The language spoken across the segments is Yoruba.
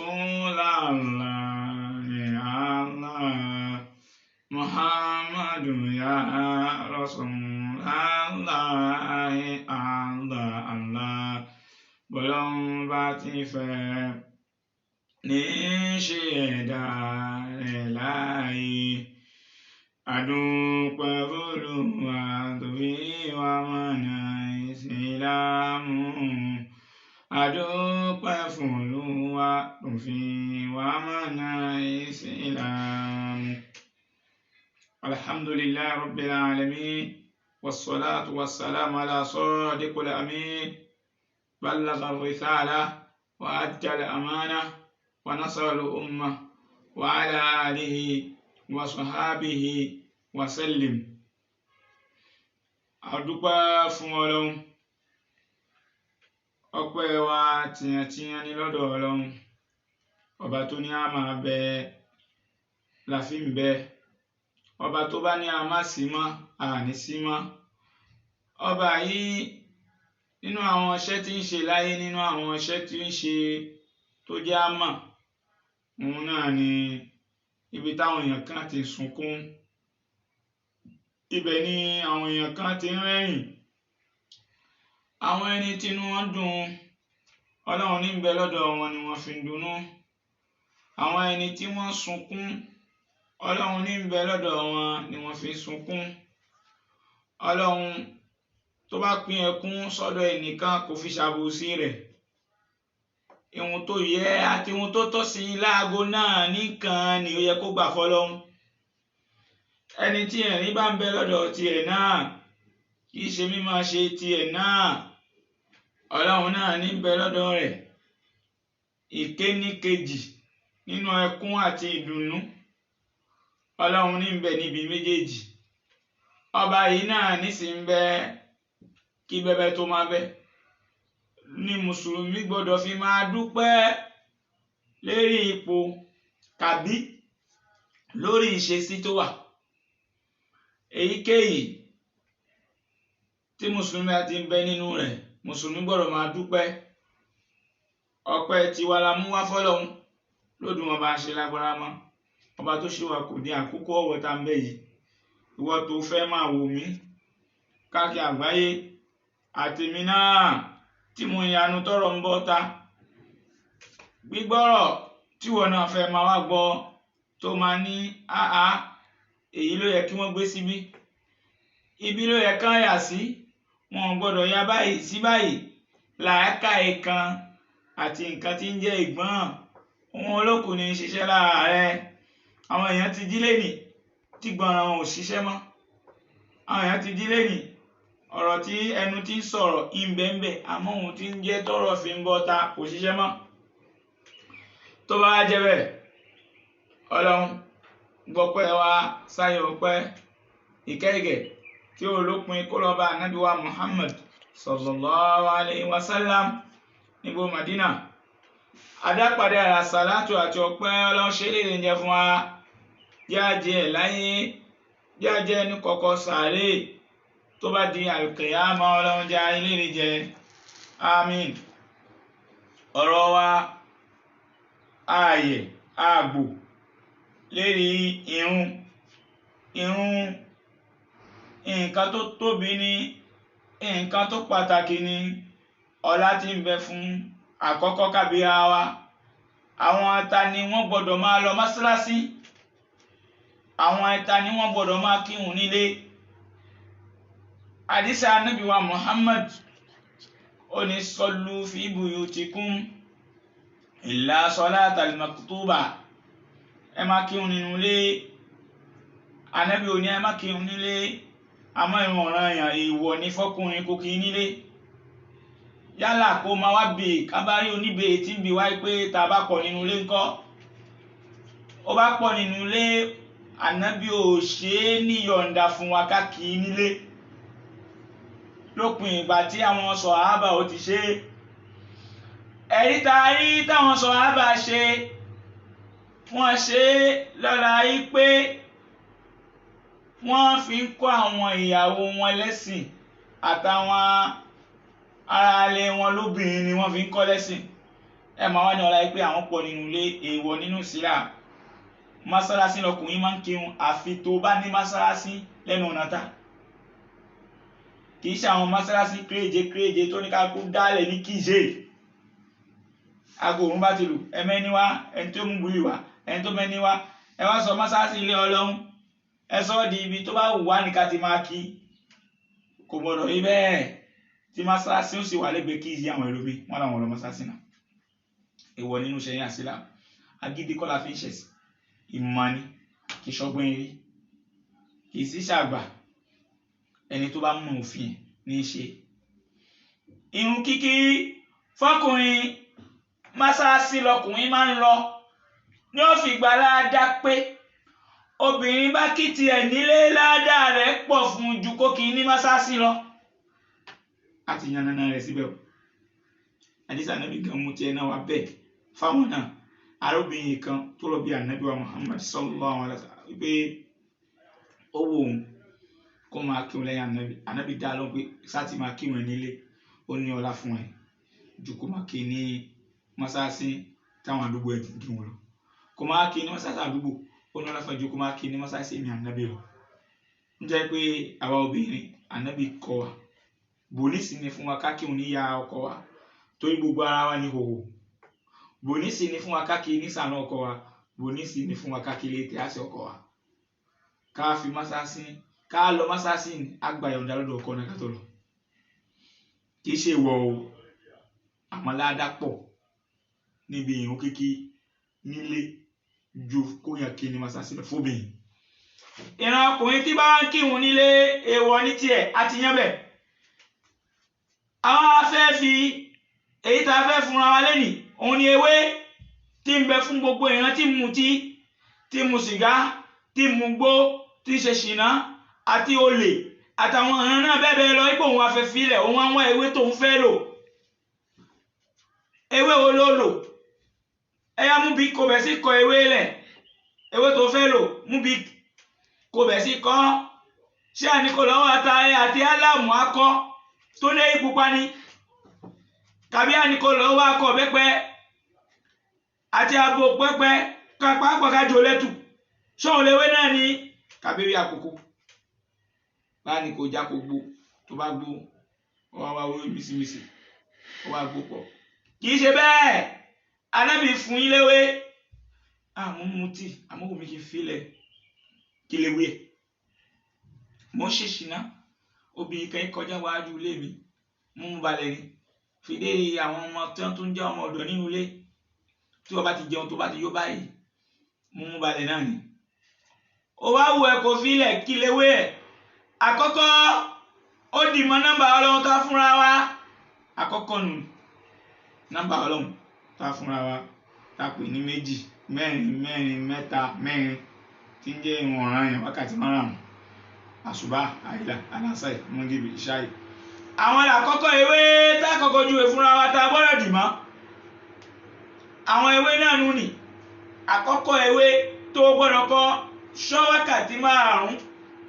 Rasulallah Allah Muhammadu ya Rasulallah Allah Allah bọ́lọ́run bá ti fẹ́ ní ṣe ẹ̀dá rẹ̀ láàyè àdúpẹ́ f'Olúwa tó fi wá mọ̀nà ìsìlámù àdúpẹ́ f'Olúwa tó fi wá mọ̀nà ìsìlámù. Alhamdulillahi rabbil alamin wassalatu wassalamu ala sadiqil amin بلغ الرسالة وأدى الأمانة ونصر الأمة وعلى آله وصحابه وسلم. Adúpẹ́ fún Ọlọ́run, ọpẹ́ wa tìyàntìyàn ní lọ́dọ̀ Ọlọ́run, ọba tó ní a máa bẹ la fi ń bẹ, ọba tó bá ní a má sí mọ́ a ní sí mọ́. Ọba yìí nínú àwọn iṣẹ́ tí ń ṣe láyé, nínú àwọn iṣẹ́ tí ń ṣe tó jẹ́ àmọ̀, òun náà ni ibi táwọn èèyàn kan ti sunkún, ibẹ̀ ni àwọn èèyàn kan ti ń rẹ́rìn. Àwọn ẹni tínú wọn dùn, Ọlọ́run ní ń bẹ lọ́dọ̀ wọn ni wọ́n fi ń dunnú. Àwọn ẹni tí wọ́n sunkún, Ọlọ́run ní ń bẹ lọ́dọ̀ wọn ni wọ́n fi sunkún. Ọlọ́run tó bá pín ẹkún sọ́dọ̀ ẹnìkan kò fi ṣàbòsí rẹ̀. Ihun tó yẹ àti ihun tó tọ́ sí láago náà nìkan ni ó yẹ kó gbà fọ́lọ́run. Ẹni tí ẹ̀rín bá ń bẹ lọ́dọ̀ tiẹ̀ náà kì í ṣe mímọ́ ṣe tiẹ̀ náà, Ọlọ́run náà ní ń bẹ lọ́dọ̀ rẹ̀. Ìkéníkejì nínú ẹkún àti ìdùnnú, Ọlọ́run ní ń bẹ níbi méjèèjì. Ọba yìí náà ní sì ń bẹ kí bẹbẹ tó máa bẹ ní mùsùlùmí gbọ́dọ̀ fi máa dúpẹ́ lérí ipò tàbí lórí ìṣesí tó wà. Èyíkéyìí tí mùsùlùmí àti ń bẹ nínú rẹ̀, mùsùlùmí gbọ́dọ̀ máa dúpẹ́. Ọpẹ́ tiwa la mú wá fọ́lọ́run lódùn wọn bá ṣe lágbára mọ́. Ọba tó ṣe wà kò ní àkókò ọ̀wọ̀ tá ń bẹ yìí. Ìwọ tó fẹ́ máa wò mí káàkiri àgbáyé àtèmi náà tí mo yanu tọrọ ń bọ́ ta, gbígbọ́rọ̀ tí wọn náà fẹ́ máa wá gbọ́ tó máa ní àá èyí ló yẹ kí wọ́n gbé síbí, ibi ló yẹ kán yà sí, wọn ò gbọ́dọ̀ ya báyìí sí báyìí. Làákàyè kan àti nǹkan tí ń jẹ́ ìgbọ́n ohun olókùn ní ṣiṣẹ́ lára rẹ̀. Àwọn èèyàn ti jí lénìí tí gbọ́ràn wọn ò ṣiṣẹ́ mọ́. Àwọn èèyàn ti jí lénìí ọ̀rọ̀ tí ẹnu ti ń sọ̀rọ̀ ìbẹ̀ǹbẹ̀, àmọ́ ohun tí ń jẹ́ tọ́rọ̀ fi ń bọ́ ta kò ṣiṣẹ́ mọ́. Tó bá jẹ́ bẹ́ẹ̀, Ọlọ́run gbọ́pẹ́ wa sáyé ọpẹ́, ìkẹ́gẹ̀ tí ó lópin kó lọ bá Ànábì wa Muhammad sallallahu alayhi wa sallam níbo Madina. Adápadé ara sàlátù àti ọpẹ́ Ọlọ́run ṣe lè jẹ fún wa, jájẹ láyé, jájẹ ní kọ̀kọ̀ sàárè, tó bá di àlùkìyámà Ọlọ́run jẹ́ ilé jẹ. Àmín. Ọ̀rọ̀ wa ààyè ààbò lérí irun nǹkan tó tóbi ni, nǹkan tó pàtàkì ni, ọlá tí ń bẹ fún àkọ́kọ́ kábíyá wa. Àwọn ata ni wọ́n gbọ́dọ̀ máa lọ mọ́sálásí, àwọn ata ni wọ́n gbọ́dọ̀ máa kírun nílé. Àdísì Ànábì wa Muhammad ó ní sallu fi buyutikum illa salatal maktuba. Ẹ máa kírun nínú ilé. Ànábì ò ní ẹ máa kírun nílé, àmọ́ ìrun ọ̀ranyàn èèwọ̀ ní fọ́kùnrin kó kí nílé. Yálà kó máa wá bèè kábárí oníbèè tí ń bi wáyé pé tá bá pọ̀ nínú ilé ńkọ́. Ó bá pọ̀ nínú ilé, Ànábì ò ṣe é níyọ̀ǹda fún wa ká kí nílé lópin ìgbà tí àwọn sọ̀hábà ó ti ṣe. Ẹ̀rí tá rí táwọn sọ̀hábà ṣe, wọ́n ṣe lọ́la yí pé wọ́n fi ń kọ́ àwọn ìyàwó wọn lẹ́sìn àtàwọn aráalé wọn lóbìnrin ni wọ́n fi ń kọ́ lẹ́sìn. ẹ máa wá ní ọlá pé àwọn pọ̀ nínú ilé èèwọ̀ nínú sílá mọ́sálásí lọkùnrin máa ń kírun àfi tó bá ní mọ́sálásí lẹ́nu ọ̀nà ta kì í ṣe àwọn mọ́sálásí kéréje tó ní ká kó dálẹ̀ ní kíje aago òun bá ti lù ẹmẹ́ni wá ẹni tó mú búlì wá ẹni tó mẹ́ni wá ẹ wá sọ mọ́sálásí ilé Ọlọ́run ẹ sọ di ibi tó bá wù wá ní ká ti máa kí kò gbọdọ̀ rí bẹ́ẹ̀ tí mọ́sálásí ó sì wà lẹ́gbẹ̀ẹ́ kíje àwọn ẹlòmíì wọn làwọn lọ mọ́sálásí náà èèwọ̀ nínú ṣẹ̀yìn àṣìlá agídí kọ́ la fi ń ṣẹ̀sì ìmọ̀ni kì í ṣọgbọ́n eré kì í sì ṣàgbà ẹni tó bá mọ òfin ní í ṣe. Ìrun kíkí fọkùnrin mọ́sálásí lọkùnrin máa ń lọ ní ó fi gbà ládàá pé obìnrin bá kí tiẹ̀ nílé ládàá rẹ̀ pọ̀ fún ju kó kí ní mọ́sálásí lọ. àti yànnàná rẹ̀ síbẹ̀ o àdìsá nàbí gan mú tiẹ̀ náà wá bẹ́ẹ̀ fáwọn náà arábìnrin kan tó lọ bí ànábì wa Muhammad sallallahu alaihi wasallam wípé ó wò ó kó máa kírun lẹ́yìn ànábì dá lóhùn pé sáàtì máa kírun nílé ó ní ọlá fún ẹ ju kó máa kí ní mọ́sálásí táwọn àdúgbò ẹ̀ ti ń kí wọn lọ kó máa kí ní mọ́sálásí àdúgbò ó ní ọlá fún ẹ ju kó máa kí ní mọ́sálásí èmi ànábì lọ. ń jẹ́ pé àwa obìnrin ànábì kọ́ wa bònísì ni fún wa ká kírun ní ya ọkọ wa torí gbogbo ara wa ní hòhò bònísì ni fún wa ká kí ní sànú ọkọ wa bònísì ni fún wa ká kí lè tẹ́ àṣẹ ọkọ wa ká fi mọ́sálásí ká lọ mọ́sálásí àgbà yọ̀ǹda lọ́dọ̀ ọkọ náà ká tó lọ kì í ṣe wọ o àmọ́ ládàá pọ̀ níbi ìrun kíkí nílé ju kó yàn kí ní mọ́sálásí lọ fóbìnrin. ìran ọkùnrin tí bá ń kírun nílé èèwọ̀ ní tiẹ̀ àti yán bẹ̀. àwọn afẹ́ fi èyí tá a fẹ́ fúnra wa lẹ́nìí òun ni ewé tí ń bẹ fún gbogbo ìran tí mu tí mu sìgá tí mu gbó tí ṣe ṣìnà àti olè àtàwọn ìran náà bẹ́ẹ̀ bẹ́ẹ̀ lọ ipò òun afẹ́ filẹ̀ òun àwọn ewé tó ń fẹ́ lò ewé wo ló lò ẹ̀yà mú bí kò bẹ̀ sí kọ ewé lẹ̀ ewé tó fẹ́ lò mú bí kò bẹ̀ sí kọ́ ṣé àníkò lọ́wọ́ àtàrẹ àti álámù akọ tó lé pupa ni tàbí àníkò lọ́wọ́ akọ pẹ́pẹ́ àti abo pẹ́pẹ́ kápá pàkájọ lẹ́tù ṣọ́hun léwé náà ni kàbírí àkókò báà ní kò já kó gbó tó bá gbó ó wá wó mísímísì ó wá gbó pọ̀ kì í ṣe bẹ́ẹ̀ anábì fún yín léwé àmọ́ mu tí àmọ́ wò mí kí n filẹ̀ kí léwé mo ṣe ṣìnà obìnrin kan kọjá wájú ilé mi mú balẹ̀ ni fìdí àwọn ọmọ tí wọ́n tún jẹ́ ọmọ ọ̀dọ́ nínú ilé tí wọ́n bá ti jẹun tó bá ti yó báyìí mú balẹ̀ náà ni ó wá wù ẹ kó filẹ̀ kí léwé ẹ̀ àkọ́kọ́ ó dì mọ́ nọ́mbà Ọlọ́run tá fúnra wa àkọ́kọ́ nù nọ́mbà Ọlọ́run tá fúnra wa tá pè ní méjì mẹ́rin mẹ́ta mẹ́rin tí ń jẹ́ ìwọ̀n ọ̀ràn yẹn wákàtí márùn-ún àṣùbà àìlà àlàsàì mọ́gìbì ìṣáì àwọn àkọ́kọ́ ewé tá kọ́kọ́ júwe fúnra wa tá gbọ́dọ̀ dì mọ́ àwọn ewé náà nù ní àkọ́kọ́ ewé tó gbọ́dọ̀ kọ́ ṣọ́ wákàtí márùn-ún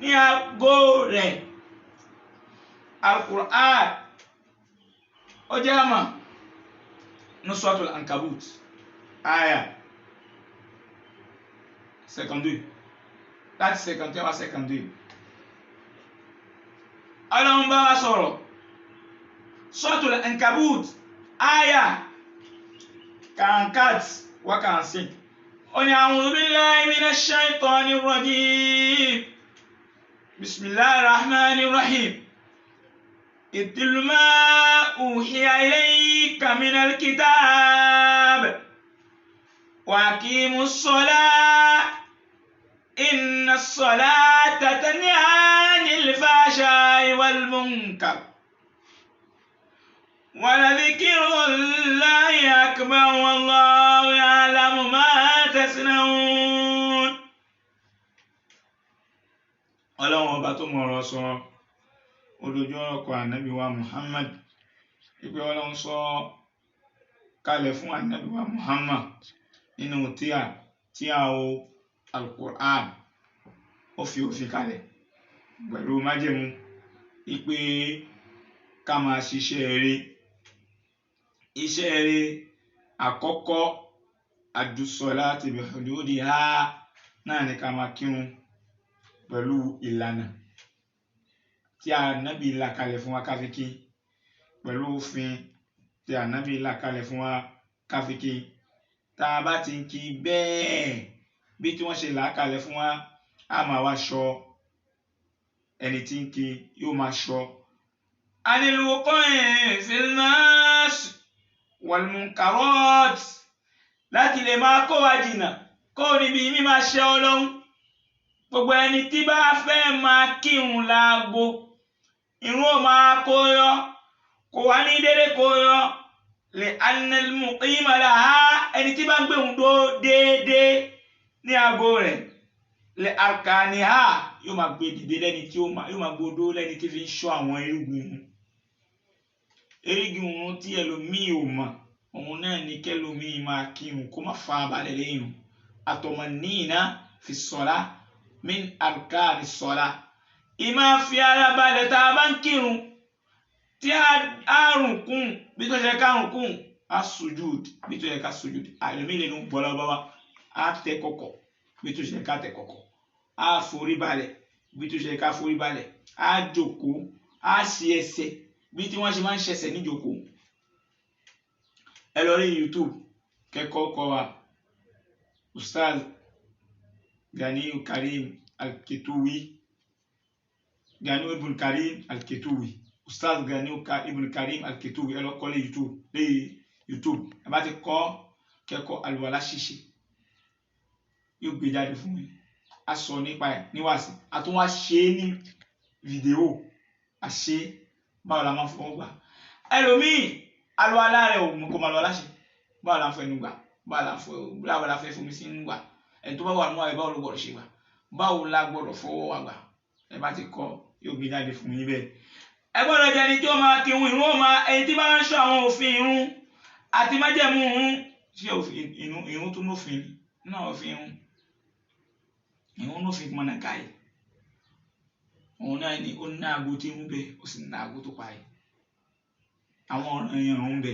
ní aago rẹ̀ Al-Qur'an ó jẹ́ àmà Nusratul Ankabut aya secondary láti secondary wá secondary Ọlọ́run bá wa sọ̀rọ̀ Suratul Ankabut aya kankat wákànsìn ó ní a'udhu billahi minash shaitanir rajim bismillahir rahmanir rahim اتل ما أوحي إليك من الكتاب وأقيموا الصلاة إن الصلاة تنهى عن الفحشاء والمنكر ولذكر الله أكبر والله يعلم ما تصنعون. Ọlọ́run ọba tó mọ̀ ọ̀rọ̀ sọ olójú ọkọ̀ ànábì wa Muhammad ìpé Ọlọ́run sọ kalẹ̀ fún ànábì wa Muhammad nínú tíà o Al-Qur'an ó fi òfin kalẹ̀ pẹ̀lú májẹ̀mú ìpé ká máa ṣiṣẹ́ eré iṣẹ́ eré àkọ́kọ́ ad-salati bi hududiha náà ní ká máa kírun pẹ̀lú ìlànà tí Ànábì là kalẹ̀ fún wa ká fi kí, pẹ̀lú òfin tí Ànábì là kalẹ̀ fún wa ká fi kí. Tá a bá ti ń kí bẹ́ẹ̀ bí tí wọ́n ṣe là kalẹ̀ fún wa, a máa wá ṣọ́ ẹni tí ń kí yóò máa ṣọ́. anil wuqu'i fil ma'asi wal munkarat, láti lè máa kó wa jìnnà kó níbi mímá ṣe Ọlọ́run. Gbogbo ẹni tí bá fẹ́ máa kírun láago, ìrun ó máa kó yọ, kò wá ní dédé kó yọ. li anna al muqima laha, ẹni tí bá ń gbéhùn dó déédéé ní aago rẹ̀, li arkaniha, yóò máa gbé dìde lẹ́ni tí yóò máa gbódó lẹ́ni tí fi ń ṣọ́ àwọn erigun tí ẹlòmíì ò mọ̀, òun náà ní kẹlòmíì máa kírun kó má fa balẹ̀ lẹ́yìn. at-tumannina fi s-salah min arkani s-salah, ìmá fi ara balẹ̀ tá a bá ń kírun, tí a rùnkún bí tó ṣe ká rùnkún, a sujud bí tó ṣe ká sujud. ẹlòmíì lè nu gbọ́lọ́ bá wa, a tẹ kọ̀kọ̀ bí tó ṣe ká tẹ kọ̀kọ̀, a forí balẹ̀ bí tó ṣe ká forí balẹ̀, a jókòó, a ṣe ẹsẹ̀ bí tí wọ́n ṣe máa ń ṣẹ̀ṣẹ̀ níjókòó. ẹ lọ rí YouTube kẹ́kọ̀ọ́ kọ́ wa Ustaz Ganiyu Karim Al-Ketuwi, Ganiyu Ibn Karim Al-Ketuwi, Ustaz Ganiyu Ibn Karim Al-Ketuwi. ẹ lọ kọ́ lé YouTube. ẹ bá ti kọ́ kẹ́kọ̀ọ́ àlùwàlá ṣíṣe, yóò gbé jáde fún mi. a sọ nípa ẹ̀ níwáàsí, a tún wá ṣe é ní fídíò, a ṣe báwo la máa fọwọ́ gbà. ẹlòmíì àlùwàlá rẹ̀ ò mú kó máa àlùwàlá ṣe, báwo la fẹ́ nu gbà, báwo la fẹ́ fomi sí nu gbà. ẹni tó bá wà nínú àwẹ̀ báwo ló gbọ́dọ̀ ṣe gbà, báwo la gbọ́dọ̀ fọwọ́ wa gbà. ẹ bá ti kọ́ yóò gbé jáde fún yín bẹ́ẹ̀. ẹ gbọ́dọ̀ jẹ́ ẹni tí ó máa kírun, ìrun ó máa, ẹni tí bá ń ṣọ́ àwọn òfin ìrun àti májẹ̀mú ìrun. ṣé ìrun tún lófin náà? òfin ìrun lófin mọ̀nà káyì. òun náà ni ó ní aago tí ń bẹ, ó sì ní aago tó parí. àwọn ọ̀ràn ìrun ń bẹ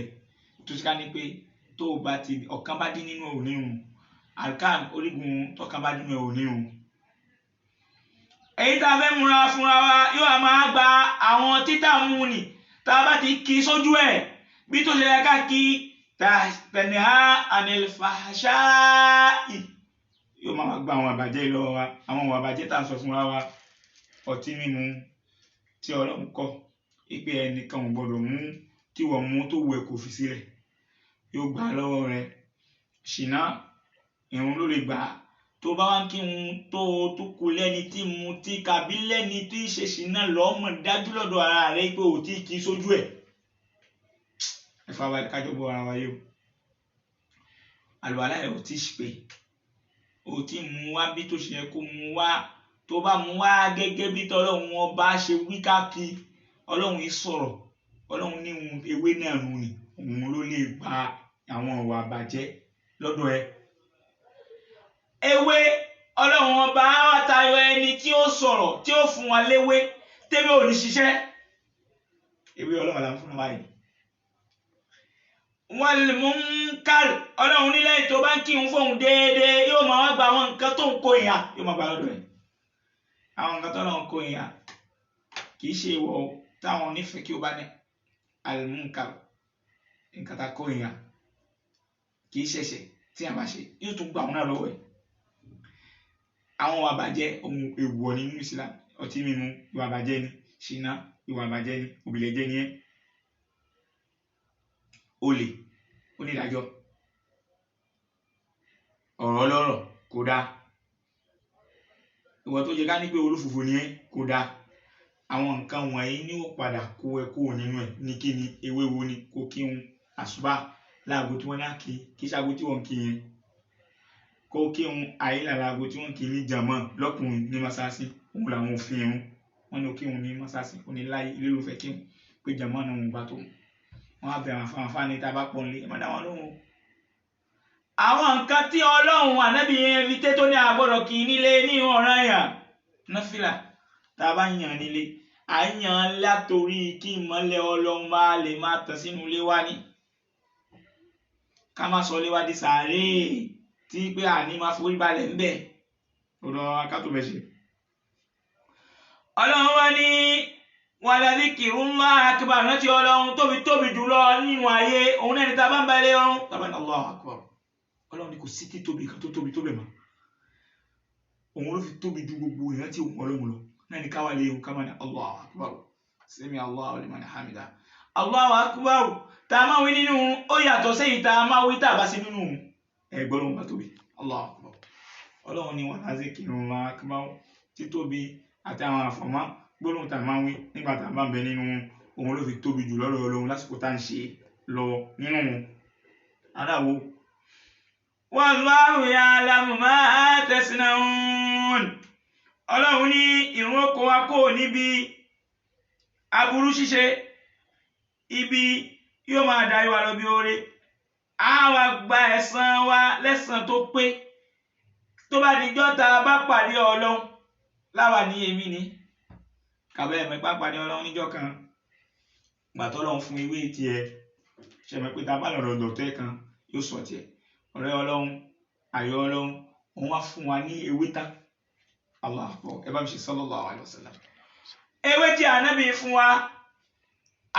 tó ṣe ká ní pé tó o bá ti ọ̀kan bá dín nínú onírun, arkan orígun tọ́kan bá dín nínú onírun. èyí tá a fẹ́ múra fúnra wa yóò máa gba àwọn títà mú ni tá a bá ti kí sójú ẹ̀ bí tó ṣe yẹ ká kí tanha anil fahsha'i, yóò máa gba àwọn àbàjẹ́ lọ́wọ́ wa. àwọn àbàjẹ́ tá a sọ fúnra wa, ọtí mímu tí Ọlọ́run kọ̀ ìpè ẹnìkan ò gbọdọ̀ mú, tí wọ́n mú tó wù ẹ́ kò fi sílẹ̀, yóò gbà lọ́wọ́ rẹ̀. ṣìnà ìrun ló lè gbà. tó bá wá kí n tó kú lẹ́ni tí mu tí kàbí lẹ́ni tí ṣe ṣìnà lọ́mọ dájú lọ́dọ̀ ara rẹ̀ pé ò tí kì í sójú ẹ̀. ẹ fà wá kájọ bọ ara wa yóò. àlùwàlá ẹ̀ ò tí ì pé, ò tí mú wá bí tó ṣe yẹ kó mú wá. tó bá mú wá gẹ́gẹ́ bí tọ́lọ́run ọba ṣe wí káàkiri, Ọlọ́run yìí sọ̀rọ̀, Ọlọ́run ní ewé náà nù ni, òun ló lè gba àwọn ìwà àbàjẹ́ lọ́dọ̀ ẹ. ewé Ọlọ́run ọba á tayọ ẹni tí ó sọ̀rọ̀ tí ó fún wa léwé tẹ́wé ò ní ṣiṣẹ́. ewé Ọlọ́run là ń fún wa yìí. wal munkar, Ọlọ́run ní lẹ́yìn tó bá ń kírun fóun déédéé yóò máa wá gba àwọn nǹkan tó ń kó ìyà, yóò máa gba lọ́dọ̀ ẹ̀. àwọn nǹkan tó ń kó ìyà kì í ṣe ìwọ táwọn onífẹ̀ẹ́ kí o bá ní al-munkar, nǹkan tá a kó ìyà kì í ṣẹ̀ṣẹ̀ tí a bá ṣe, yóò tún gba àwọn náà lọ́wọ́ ẹ̀. àwọn ìwà àbàjẹ́ ohun èèwọ̀ nínú Islam, ọtí mímu ìwà àbàjẹ́ ni, ṣìnà ìwà àbàjẹ́ ni, òbílẹ̀jẹ́ ni ẹ́, olè onídàájọ́, ọ̀rọ̀ ọlọ́rọ̀ kò dáa, ìwọ tó jẹ ká ní pé olúfùfù ni ẹ́ kò dáa. àwọn nǹkan wọ̀nyí ni ó padà kó ẹ kúrò nínú ẹ̀. ní kí ni ewé wo ni? kó kí n àsùbá láago tí wọ́n ní àkí, kí ṣáago tí wọ́n kí yẹn. kó kí n àyílà láago tí wọ́n kí ní jàmọ́ lọ́kùnrin ní mọ́sáàsì, òun làwọn òfin irun. wọ́n ní ó kí n ní mọ́sáàsì, ó ní láyé ilé ló fẹ́ kí n pé jàmọ́ náà wọn bá tó. wọ́n á bẹ̀rẹ̀ àǹfààní tá a bá pọ̀ nílé, ẹ má dá wọn lóhùn. àwọn nǹkan tí Ọlọ́run Ànábì yẹn fi tẹ́ tó ní àgbọ̀dọ̀ kì í nílé ní ọ̀ranyàn náfìlà tá a bá yàn nílé, à ń yàn látòrí kí ìmọ́lẹ̀ Ọlọ́run bá lè máa tàn sínú ilé wa ní. ká má sọ lé wa di sàárè tí pé àní máa forí balẹ̀ ń bẹ̀ ọ̀dọ̀ akátó bẹ̀ ṣe. ọlọ́run wá ní wala dhikrullahi akbar rántí ọlọ́run tóbi jùlọ nínú ayé òun náà ní ta bá ń balẹ̀ ọ̀run tàbí Allahu akbar ọlọ́run ní kò sí títóbi kan tó tóbi tó bẹ̀ mọ́ òun ló fi tóbi ju gbogbo ìrántí òun ọlọ́run lọ náà ní káwá lé òun ká máa ní Allahu akbar sami Allahu liman hamida Allahu akbar tá a máa wí nínú ó yàtọ̀ sẹ́yìn tá a máa wí tá a bá sí nínú ẹ̀gbọ́n lóhun bá tóbi Allahu akbar ọlọ́run ní wala dhikrullahi akbar títóbi àti àwọn àfọ̀mọ́ gbólóhùn tá a máa wí nígbà tá a bá ń bẹ nínú òun ló fi tóbi jù lọ́dọ̀ ọlọ́run lásìkò tá à ń ṣe lọ nínú adáwo. Wallahu ya'lamu ma tasna'un ọlọ́run ní ìrun oko wa kò níbi aburú ṣíṣe ibi yóò máa darí wa lọ bí oore á wá gba ẹ̀san wa lẹ́san tó pé tó bá dijọ́ tá a bá pàdé ọlọ́run láwa ní èmi ni kàbẹ́ ẹ̀mẹ́pá pàdé ọlọ́run níjọ́ kan gbàtọ́ ọlọ́run fún ewé tiẹ̀ ṣẹ̀mẹ́ pé tá a bá lọ̀rọ̀ dọ̀tẹ́ kan yóò sọ tiẹ̀ ọ̀rẹ́ ọlọ́run ayọ̀ ọlọ́run òun wá fún wa ní ewé tán Allahu Akbar ẹ bá mi ṣe sallallahu alaihi wasallam ewé tí ànábì fún wa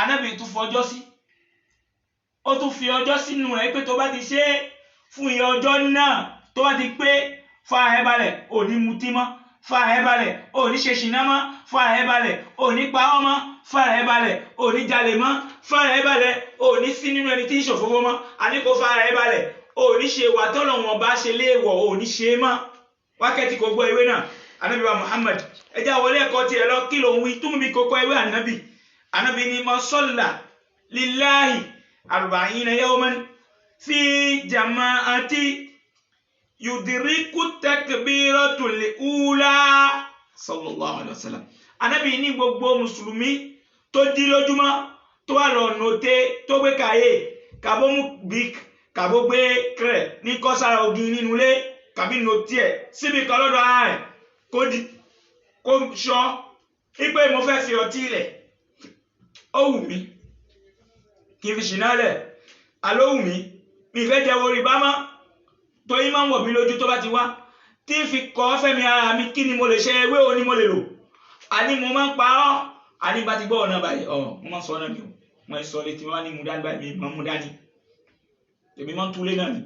ànábì tún fọjọ́ sí ó tún fi ọjọ́ sínú rẹ̀ pé tó bá ti ṣe fún iye ọjọ́ náà tó bá ti pé fa ẹ balẹ̀ ò ní mutí mọ́ fa ẹ balẹ̀ ò ní ṣe ṣìnà mọ́ fa ẹ balẹ̀ ò ní pa ọ́ mọ́ fa ẹ balẹ̀ ò ní jalè mọ́ fa ẹ balẹ̀ ò ní sí nínú ẹni tí ń ṣòfófó mọ́ àní kó fa ẹ balẹ̀ ò ní ṣe wà tọ́lọ̀ wọn bá ṣe léèwọ̀ ò ní ṣe mọ́ wákẹ́tì kò gbọ́ ewé náà anabi wa Muhammad ẹjá wọlé ẹ̀kọ́ tiẹ̀ lọ kí ló ń wí túnbí kókó ewé anabi ni man salla lillahi arba'ina yawman fi jama'ati yudiriku takbiratul ula sallallahu alaihi wasallam anabi ní gbogbo mùsùlùmí tó di lójúmọ́ tó wà lọ note tó gbé kàyé kàbó mú bík kàbó gbé kẹrẹ ní kọsára ògìn nínú ilé kàbí note ẹ síbi kan lọ́dọ̀ ara rẹ̀ kó sọ ipe mo fẹ́ fi ọtí ilẹ̀ ó wù mí kí n fi ṣìnà lẹ̀ àló wù mí mi fẹ́ jẹ́ orí bá mọ́ tó yí máa ń wọ̀ mí lójú tó bá ti wá tí n fi kọ́ fẹ́mi ara mi kí ni mo lè ṣe ewé o ni mo lè lò àní mo máa ń parọ́ àní bá ti gbọ́ ọ̀nà báyìí mo máa ń sọ ọ̀nà mi o wọ́n sọ létí wọn ní mo dání báyìí mi máa ń mú dání èmi máa ń túlé náà ni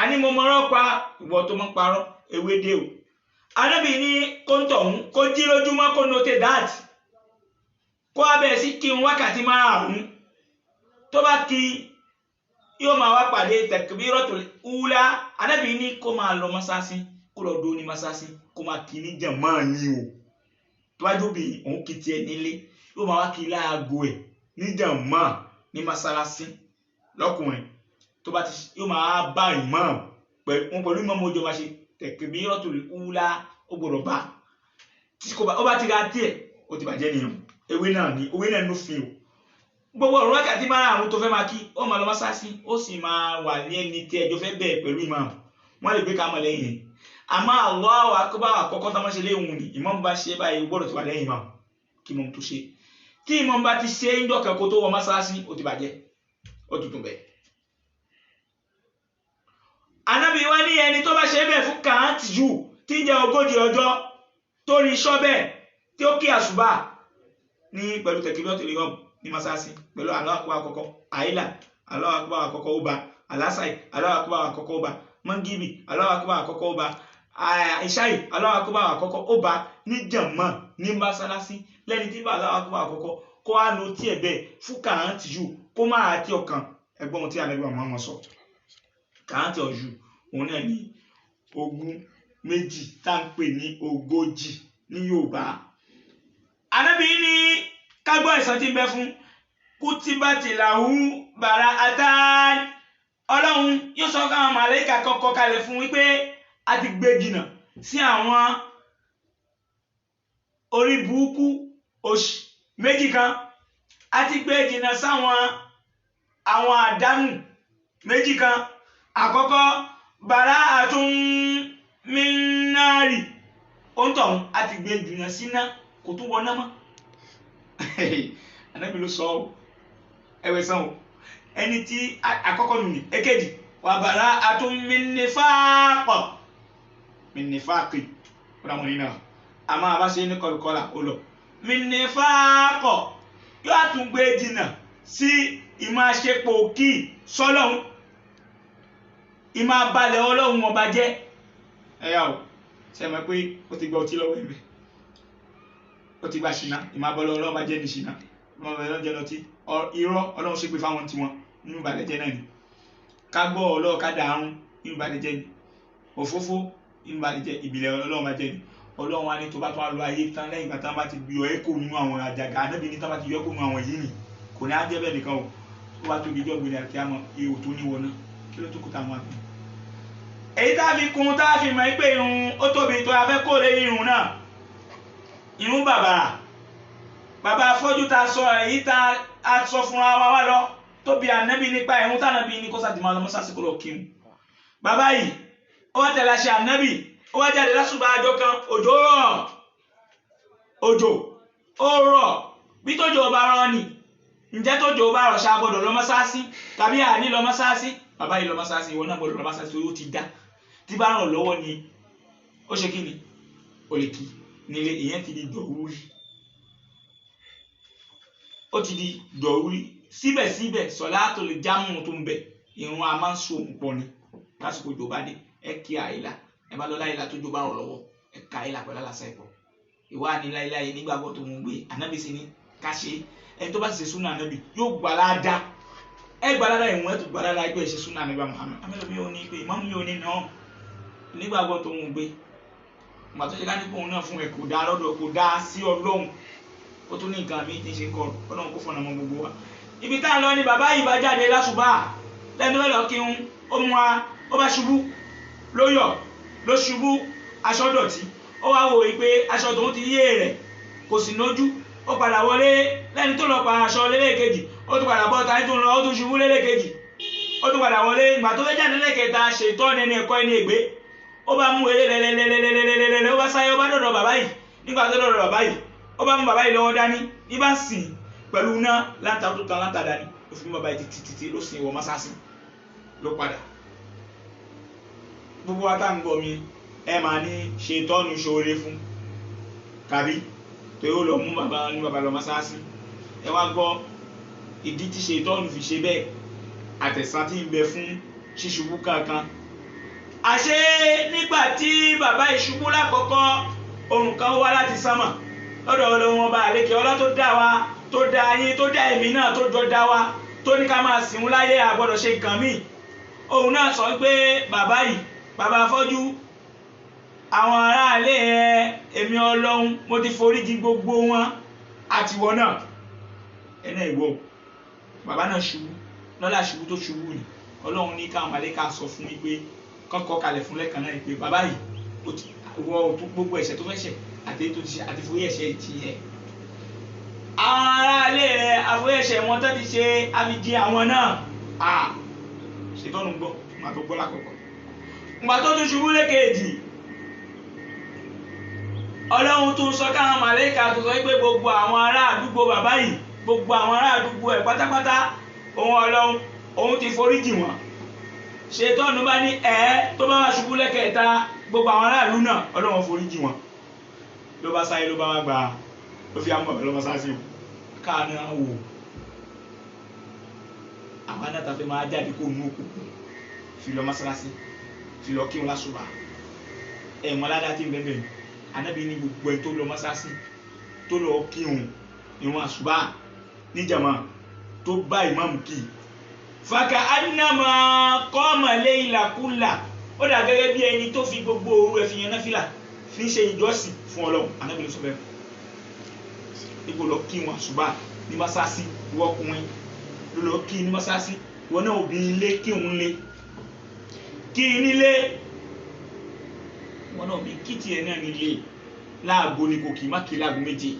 àní mo mọ̀rọ̀ pa ìwọ tó máa ń parọ́ ewé dé o anábì ní kóńtọ̀ ọ̀hún kó jí lójúmọ́ kó note that kó abẹ́ sí kí n wákàtí márùn-ún tó bá kí yóò máa wá pàdé takbiratul ula anábì ní kó máa lọ mọ́sáàsì kó lọ dó ní mọ́sáàsì kó máa kí ní jàmáà ní o tó bá jóbi òun kì í tiẹ̀ nílé yóò máa wá kí láago ẹ̀ ní jàmáà ní mọ́sáàsì lọ́kùnrin tó bá ti yóò máa bá ìmáàmù pẹ̀lú ìmáàmù ojú ọba ṣe takbiratul ula ó gbọ́dọ̀ bá tí kò bá ó bá ti ra díẹ̀ ó ti bàjẹ́ nìyẹn ewé náà ló fi o gbogbo ọ̀rọ̀ wákàtí márùn-ún tó fẹ́ máa kí ó máa lọ mọ́sáàsì ó sì máa wà ní ẹni tí ẹjọ́ fẹ́ bẹ̀ẹ̀ pẹ̀lú ìmáàmù wọ́n lè gbé ká mọ́ lẹ́yìn rẹ̀ àmọ́ Allahu akbar àkọ́kọ́ tó máa ṣe léhùn ni ìmáàmù bá ṣe báyìí gbọ́dọ̀ ti wà lẹ́yìn ìmáàmù kí ìmáàmù tó ṣe tí ìmáàmù bá ti ṣe ń dọ́kẹ́ kó tó wọ mọ́sáàsì ó ti bàjẹ́ ó tuntun bẹ́ẹ̀. Ànábì wá ní ẹni tó bá ṣe bẹ́ẹ̀ fún kàántì jù tí ń jẹ́ 40 ọjọ́ tó rí iṣọ́ bẹ́ẹ̀ tí ó kí àṣùbà ní pẹ̀lú takbiratul ihram ní masasi pẹ̀lú Allahu akbar àkọ́kọ́ àìlà Allahu akbar àkọ́kọ́ ó bá alásàì Allahu akbar àkọ́kọ́ ó bá mọ́ngíbì Allahu akbar àkọ́kọ́ ó bá ìṣáì Allahu akbar àkọ́kọ́ ó bá ní jàmá ní mọ́sálásí lẹ́ni tí bá Allahu akbar àkọ́kọ́ kó á lo tí ẹ̀ bẹ́ẹ̀ fún kàántì jù kó má àti ọkàn ẹgbọ́n tí Ànábì Muhammad sọ kàántì ọ̀jù òun náà ní ogún méjì tá ń pè ní ogójì ní Yorùbá. Ànábì ní kágbọ́ ìsàn tí ń bẹ fún kútìbátì làwù bàrà àtàn ọlọ́run yóò sọ káwọn màlẹ́kà kọ́kọ́ kalẹ̀ fún wípé a ti gbé jìnnà sí àwọn orí burúkú òṣì méjì kan a ti gbé jìnnà sáwọn àwọn àdánù méjì kan àkọ́kọ́ bàrà àtún mínárì òǹtọ̀hún a ti gbé jìnnà síná kò tún wọ náà mọ́ Ànábì ló sọ ẹwẹ sàn o ẹni tí àkọ́kọ́ nù ní èkejì wa bara'atun min nifaq min nifaqi ọ̀dà wọn nínú àmọ́ àbáṣe ní kọlùkọlà ó lọ min nifaq yóò tún gbé jìnnà sí ìmọ̀ àṣepọ̀ kí sọ́lọ́hún ìmọ̀ abalẹ̀ ọlọ́run ọba jẹ́ ẹ̀yà o ṣe mọ̀ pé ó ti gba ọtí lọ́wọ́ ẹ̀mí ó ti gba ṣìnà ìmọ̀ abalẹ̀ ọlọ́run ọba jẹ́ ní ṣìnà ìmọ̀ abalẹ̀ ọlọ́run jẹ́ lọ́tí irọ́ ọlọ́run ṣépè fáwọn tiwọn nínú ìbàlẹ̀ jẹ́ náà ni ká gbọ́ ọlọ́run ká dàrún nínú ìbàlẹ̀ jẹ́ ni òfófó nínú ìbàlẹ̀ jẹ́ ìbílẹ̀ ọlọ́run ọba jẹ́ ni ọlọ́run wa ní tó bá tó wá lọ ayé tán lẹ́yìn ìgbà tán bá ti yọ ẹ́ kó nínú àwọn àjàgà anábì ní tán bá ti yọ kó nínú àwọn yìí nì kò ní á jẹ́ bẹ́ẹ̀ nìkan o tó bá tóbi jọ́ gbìnrin àti àmọ́ ihò tó níwọ̀ náà kí ló tó kó táwọn àgbẹ̀. èyí tá a fi kún tá a fi mọ̀ pé irun ó tóbi tó a fẹ́ kó lé irun náà irun bàbà afọ́jú ta sọ èyí tá a sọ fúnra wa wá lọ tó bi ànábì nípa irun tànábì ní kó sàtìmọ́ lọ́mọ́ sásìkò lọ kírun. bàbá yìí ó wá tẹ̀lé àṣẹ ànábì ó wá jáde lásùbà àjọ kan òjò ó rọ̀ bí tójò ọba rán ni ǹjẹ́ tójò ọba rọ̀ ṣá gbọ́dọ̀ lọ mọ́sáàsì tàbí àní lọ mọ́sáàsì bàbá yìí lọ mọ́sáàsì ìwọ náà gbọ́dọ̀ lọ mọ́sáàsì torí ó ti dá tí bá ràn lọ́wọ́ ni ó ṣe kí ni ó lè kí nílé ìyẹn ti di dọ̀wúrí ó ti di dọ̀wúrí síbẹ̀síbẹ̀ sọ̀láàtò lè jámù tó ń bẹ ìrun a máa ń so òun pọ̀ ni lásìkò ìjò bá dé ẹ kí àìlà ẹ bá lọ láìlà tó jò bá rọ̀ lọ́wọ́ ẹ ka àìlà pẹ̀lú àlàsà ẹ̀kọ́ ìwà ní láìláyé nígbàgbọ́ tó ń gbé ànábì sí ni ká ṣe ẹni tó bá ti ṣe súnà ànábì yóò gbàládá ẹ gbàládá ìwọ̀n ẹ̀ tó gbàládá ẹgbẹ́ ìṣe súnà ànábì Muhammad amẹ́lẹ́ mi ò ní pé ìmọ̀ mi ò ní náà nígbàgbọ́ tó ń gbé ìgbà tó ṣe ká ní pòun náà fún ẹ kò dá lọ́dọ̀ kò dá sí Ọlọ́run ó tún ní nǹkan mi ti ṣe kọ Ọlọ́run kó fọ̀nà mọ́ gbogbo wa ibi tá à ń lọ ni bàbá yìí bá jáde lásùbà lẹ́nu ẹ̀ lọ kí n ó mú wa ó bá ṣubú ló ṣubú aṣọ dọ̀tí ó wá wò pé aṣọ tòun ti yé rẹ̀ kò sì nójú ó padà wọlé lẹ́ni tó lọ pa aṣọ lélẹ́kejì ó tún padà bọ́ tani tó ń lọ ó tún ṣubú lélẹ́kejì ó tún padà wọlé ìgbà tó fẹ́ jáde lẹ́kẹta ṣètọ́ ẹni ẹ̀kọ́ ẹni ègbé ó bá mú eré lẹ́lẹ́lẹ́lẹ́lẹ́lẹ́lẹ́ ó bá sáyé ó bá dọ̀dọ̀ bàbá yìí nígbà tó dọ̀dọ̀ bàbá yìí ó bá mú bàbá yìí lọ́wọ́ dání ní bá sìn pẹ̀lú iná láǹtà tó tan láǹtà dání ó fi mú bàbá yìí títí ló sìn ìwọ mọ́sáàsì ló padà gbogbo wa tá ń gbọ́ mi ẹ máa ní ṣètọ́nù ṣoore fún tàbí tó yóò lọ mú bàbá lọ mọ́sáàsì ẹ wá gbọ́ ìdí tí ṣètọ́nù fi ṣe bẹ́ẹ̀ àtẹ̀sán tí ń bẹ fún ṣíṣubú kankan àṣé nígbà tí bàbá ìṣubú lákọ̀ọ́kọ́ ohun kan wá láti sánmà lọ́dọ̀ Ọlọ́run ọba àlékè ọlá tó dá wa tó dá yín tó dá èmi náà tó jọ dá wa tó ní ká máa sìn láyé àgbọ́dọ̀ ṣe nǹkan míì òun náà sọ pé bàbá yìí bàbá afọ́jú àwọn aráalé èmi Ọlọ́run mo ti foríjì gbogbo wọn àtiwọ́ náà ẹ̀nà ìwọ bàbá náà ṣubú lọ́la ṣubú tó ṣubú ni Ọlọ́run ní káwọn màlẹ́kà sọ fún mi pé kọ́kọ́ kalẹ̀ fún lẹ́ẹ̀kan náà pé bàbá yìí wọ gbogbo ẹ̀ṣẹ̀ tó fẹ́ ṣẹ̀ àti tó ti ṣe àti forí ẹ̀ṣẹ̀ ti yẹ àwọn aráalé àforí ẹ̀ṣẹ̀ wọn tó ti ṣe àfijì àwọn náà ṣètọ́nù gbọ́ màá tó gbọ́ lákọ̀ọ́kọ́ ìgbà tó tún ṣubú lẹ́kẹ̀ẹ́jì Ọlọ́run tún sọ káwọn màlẹ́kà tó sọ pé gbogbo àwọn ará àdúgbò bàbá yìí gbogbo àwọn ará àdúgbò ẹ̀ pátápátá òun Ọlọ́run òun ti foríjì wọn ṣètọ́nù bá ní tó bá wá ṣubú lẹ́kẹ̀ẹ́ta gbogbo àwọn aráàlú náà Ọlọ́run foríjì wọn ló bá sáyé ló bá wá gba ló fi àmọ́ ọ̀bẹ̀ lọ́mọ sáásí o káàánú wò àwọn anáta fẹ́ máa jáde kó nú òkùnkùn fi lọ mọ́sálásí fi lọ kí wọn lásùbà ẹ̀wọ̀n aládá tí ń bẹ́ẹ̀ bẹ́ẹ̀ anábì ní gbogbo ẹ̀ tó lọ mọ́sálásí tó lọ kí wọn ìwọ̀n àsùbà níjàmá tó bá ìmáàmù kì í fàkà ánàmà kọ́ọ̀mà lẹ́yìn làkúlà ó dà gẹ́gẹ́ bí ẹni tó fi gbogbo òru ẹ̀ fi yan náfìlà fi ṣe ìjọsìn fún Ọlọ́run anábì ló sọ bẹ́ẹ̀ ipò lọ kí wọn àsùbà ní mọ́sálásí wọ́kùnrin ló lọ kí ní mọ́sálásí wọn náà obìnrin lé kí òun lé kí nílé wọn náà bí kí tiẹ̀ náà nílé láàgbo ni kò kì í má kí láàgbo méje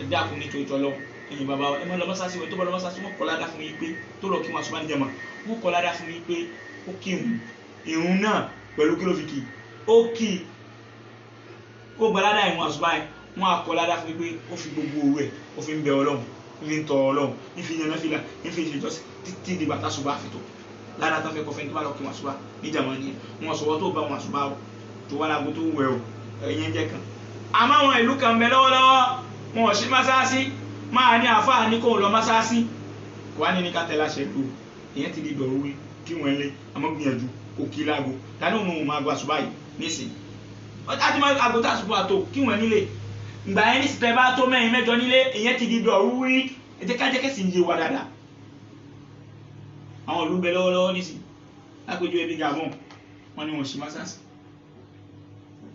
ẹ dákun ní tó ìjọ lọ ẹ̀yin bàbá ẹ má lọ mọ́sálásí wọn tó bá lọ mọ́sálásí wọn kọ́ ládá fún yín pé tó lọ kí wọn àsùbà ní jàmá wọn kọ́ ládá fún yín pé ó kí ìrun náà pẹ̀lú kí ló fi kí ó kí ó gba ládá ìrun àsùbà wọn akọ ládá fún yín pé ó fi gbogbo owó ẹ̀ ó fi ń bẹ Ọlọ́run ní tọ Ọlọ́run ní fi yan náfìlà ní fi ṣe jọ́sìn títí di bàtà ṣùgbọ́n àfitò lára tó fẹ́ kọfẹ́ tó bá lọ kí wọn ṣùgbọ́n níjàmọ́ ni wọn sọ̀wọ́ tó bá wọn ṣùgbọ́n tó wá lágbo tó wẹ̀ o ẹ̀yẹn jẹ́ kan. àmọ́ àwọn ìlú kan bẹ lọ́wọ́lọ́wọ́ wọn ò sí mọ́sáàsì máa ní àáfàá ní kò lọ mọ́sáàsì kò wá ní ká tẹ̀lé àṣẹ ìlú ìyẹn ti di dọ̀rọ̀ wí kí wọ́n lé àmọ́ gbìyànjú kò kí láago tani òun máa gba ṣùgbọ́n yìí nísìnyí àti máa àgbo tá a ṣùgbọ́n àtò kí wọ́n nílé ìgbà yẹn ní sìtẹ́ bá tó mẹ́rin mẹ́jọ nílé ìyẹn ti di dọ̀rọ̀ wí ẹ̀jẹ̀ kájẹ́kẹ́sì ń yé wa dáadáa. àwọn ìlú bẹ lọ́wọ́lọ́wọ́ nísìnyí lápẹjọ ẹbí Gabon wọn ni wọn ṣì mọ́sáàsì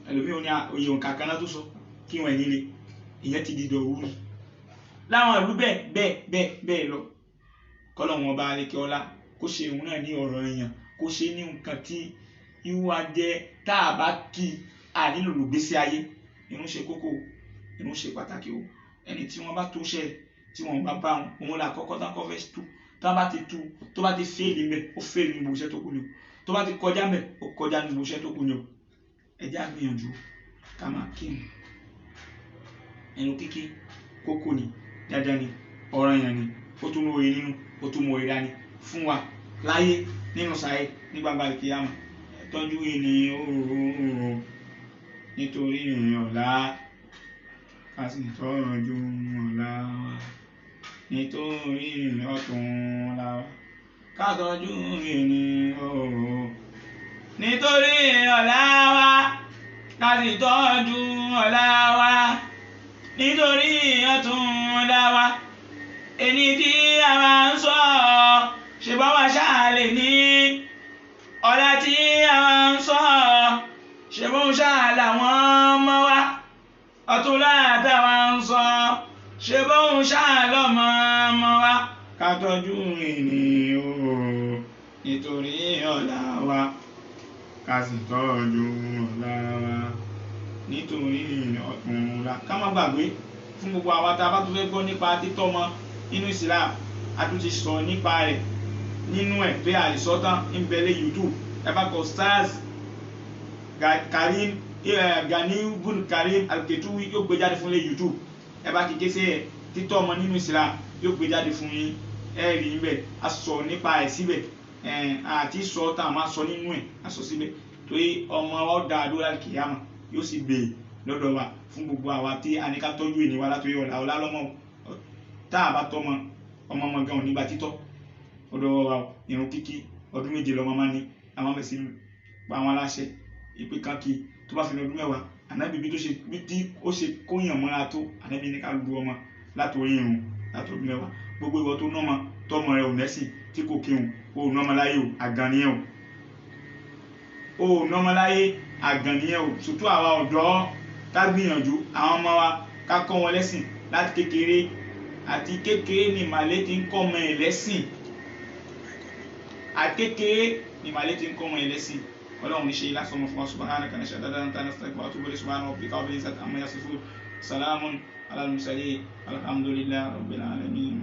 ẹlòmíì ní oyè òǹkà kan náà tó sọ kí wọ́n nílé ìyẹn ti di dọ̀rọ̀ wí láwọn ìlú bẹ́ẹ̀ lọ kọ́lọ̀ wọn bá lékè ọlá kó ṣe òun náà ní ọ̀rọ̀ èèyàn kó ṣe ní nǹkan tí ìwà jẹ́ tá a bá kí a nílò lògbésí ayé irun ṣe kókó irun ṣe pàtàkì o ẹni tí wọ́n bá tó ṣe tí wọ́n bá bá òun là kọ́kọ́ tán kọ́ fẹ́ tú tó bá ti tú tó bá ti fèèlì mẹ́ ó fèèlì ní gbogbo iṣẹ́ tó kù ni o tó bá ti kọjá mẹ́ ó kọjá ní gbogbo iṣẹ́ tó kù ni o ẹ jẹ́ àgbìyànjú ká máa kí ni ẹnu kíkí kókó ni dandan ni ọ̀ranyàn ni ó tún lóore nínú ó tún mọ ìdání fún wa láyé nínú sàáyé ní gbangba ìkìyàmù tọ́jú ìní òòrùn nítorí ìrìn ọ̀la ká sì tọ́jú ọ̀la wa nítorí ìrìn ọ̀túnla wa ká tọ́jú ìrìn òòrùn nítorí ọ̀la wa ká sì tọ́jú ọ̀la wa nítorí ọ̀túnla wa ẹni tí a máa ń sọ ṣe bá wá ṣáàlè ní ọ̀la tí a máa ń sọ ṣe bó ń ṣáàlà wọ́n mọ́ wá ọ̀túnla táwa ń sọ ṣe bó ń ṣáàlà mọ́ wá ká tọ́jú ìní o nítorí ọ̀la wa ká sì tọ́jú ọ̀la wa nítorí ọ̀túnla. ká má gbàgbé fún gbogbo àwa tá a bá tún fẹ́ gbọ́ nípa títọ́mọ nínú Islam a tún ti sọ nípa rẹ̀ nínú ẹ̀ pé àìsọ́tàn ń bẹ̀lẹ̀ YouTube ẹ bá kọ stars Ganiu bun Karim Al-Ketuwi yóò gbé jáde fún ilé YouTube ẹ bá kí kése ẹ títọ́ ọmọ nínú Islam yóò gbé jáde fún yín ẹ rí níbẹ̀ a sọ nípa ẹ̀ síbẹ̀ àti sọ tá a máa sọ nínú ẹ̀ a sọ síbẹ̀ torí ọmọ ọ̀dà àdúrà kìyàmà yóò sì gbé lọ́dọ̀ wa fún gbogbo àwa tí a ní ká tọ́jú ènìyàn látòrí ọ̀la lọ́mọ tá a bá tọ́mọ ọmọ gan ò nígbà títọ́ ọ̀dọ̀ wa irun kíkí ọdún méje lọ́mọ máa ní àwọn mẹ́sì pa àwọn aláṣẹ ìpè kankí tó bá fi lọ́dún mẹ́wàá ànábì bí tí ó ṣe kóyàn mọ́ra tó ànábì ní ká lu ọmọ látòrí irun látòrí mẹ́wàá gbogbo ìwọ tó nọ́mọ tọ́mọ rẹ ò mẹ́sìn tí kò kírun o nọ́mọ láyé o àgànnìyàn o nọ́mọ láyé àgànnìyàn o sùtú àwa ọ̀dọ́ ká gbìyànjú àwọn ọmọ wa ká kọ́ wọn lẹ́sìn láti kékeré àti kékeré ni màlẹ́ ti ń kọ́ ọmọ ẹ̀ lẹ́sìn àti kékeré ni màlẹ́ ti ń kọ́ ọmọ ẹ̀ lẹ́sìn ọlọ́run ní ṣe lásọmọ fún wa subhanaka nashhadu an la ilaha illa anta nastaghfiruka wa natubu ilayk subhana rabbika rabbil izzati amma yasifun salamun ala al mursalin alhamdulillahi rabbil alamin.